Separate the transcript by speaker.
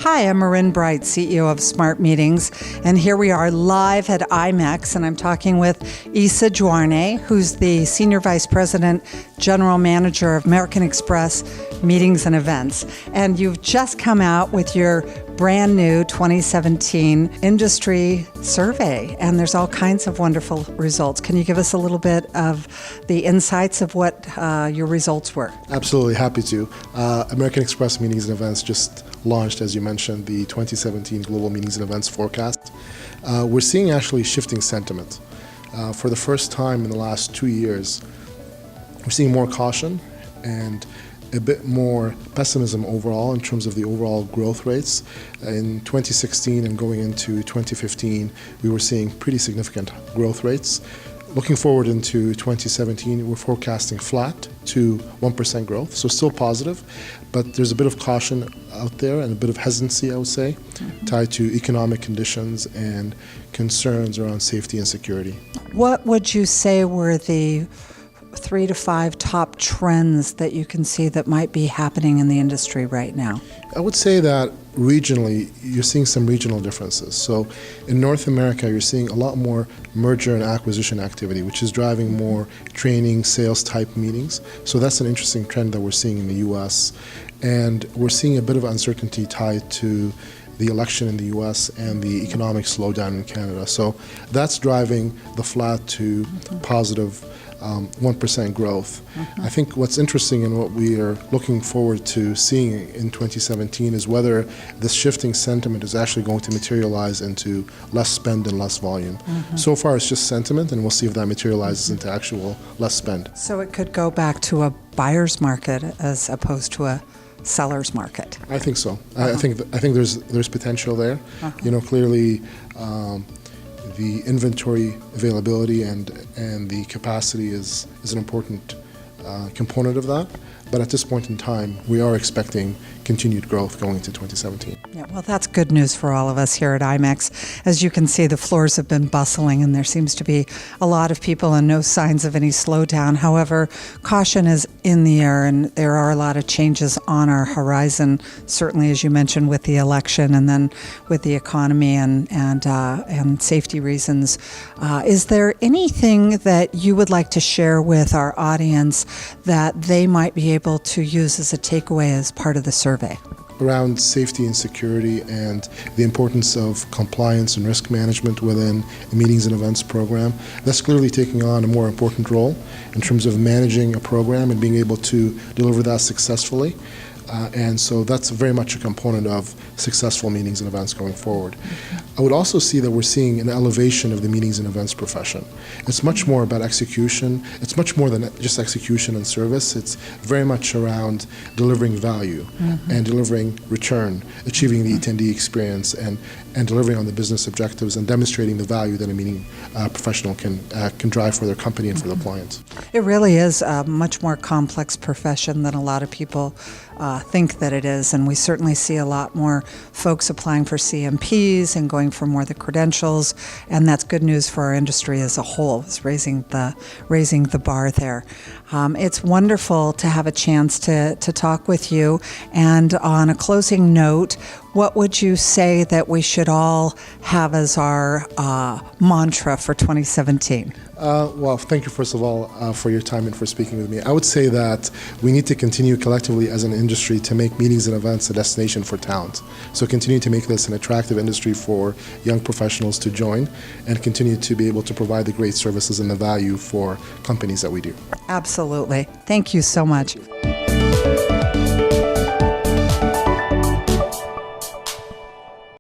Speaker 1: Hi, I'm Marin Bright, CEO of Smart Meetings, and here we are live at IMEX, and I'm talking with Isa Juarne, who's the Senior Vice President, General Manager of American Express Meetings and Events. And you've just come out with your brand new 2017 industry survey, and there's all kinds of wonderful results. Can you give us a little bit of the insights of what your results were?
Speaker 2: Absolutely, happy to. American Express Meetings and Events just launched, as you mentioned, the 2017 Global Meetings and Events Forecast. We're seeing actually shifting sentiment. For the first time in the last 2 years, we're seeing more caution and a bit more pessimism overall in terms of the overall growth rates. In 2016 and going into 2015, we were seeing pretty significant growth rates. Looking forward into 2017, we're forecasting flat to 1% growth, so still positive, but there's a bit of caution out there and a bit of hesitancy, I would say, tied to economic conditions and concerns around safety and security.
Speaker 1: What would you say were the 3 to 5 top trends that you can see that might be happening in the industry right now?
Speaker 2: I would say that regionally, you're seeing some regional differences. So in North America, you're seeing a lot more merger and acquisition activity, which is driving more training, sales type meetings. So that's an interesting trend that we're seeing in the US. And we're seeing a bit of uncertainty tied to the election in the US and the economic slowdown in Canada. So that's driving the flat to positive 1% growth. I think what's interesting and what we are looking forward to seeing in 2017 is whether this shifting sentiment is actually going to materialize into less spend and less volume. So far it's just sentiment, and we'll see if that materializes into actual less spend.
Speaker 1: So it could go back to a buyer's market as opposed to a seller's market.
Speaker 2: I think so. I think there's potential there. You know, clearly the inventory availability and the capacity is an important component of that. But at this point in time, we are expecting continued growth going into 2017.
Speaker 1: Yeah, well, that's good news for all of us here at IMEX. As you can see, the floors have been bustling, and there seems to be a lot of people and no signs of any slowdown. However, caution is in the air, and there are a lot of changes on our horizon, certainly, as you mentioned, with the election and then with the economy and safety reasons. Is there anything that you would like to share with our audience that they might be able to use as a takeaway as part of the survey?
Speaker 2: Around safety and security and the importance of compliance and risk management within a meetings and events program. That's clearly taking on a more important role in terms of managing a program and being able to deliver that successfully. And so that's very much a component of successful meetings and events going forward. I would also see that we're seeing an elevation of the meetings and events profession. It's much more about execution. It's much more than just execution and service. It's very much around delivering value and delivering return, achieving the attendee experience, and delivering on the business objectives and demonstrating the value that a meeting professional can drive for their company and for their clients.
Speaker 1: It really is a much more complex profession than a lot of people think that it is, and we certainly see a lot more folks applying for CMPs and going for more of the credentials, and that's good news for our industry as a whole. It's raising the bar there. It's wonderful to have a chance to talk with you, and on a closing note, what would you say that we should all have as our mantra for 2017?
Speaker 2: Well, thank you, first of all, for your time and for speaking with me. I would say that we need to continue collectively as an industry to make meetings and events a destination for talent. So continue to make this an attractive industry for young professionals to join and continue to be able to provide the great services and the value for companies that we do.
Speaker 1: Absolutely. Thank you so much.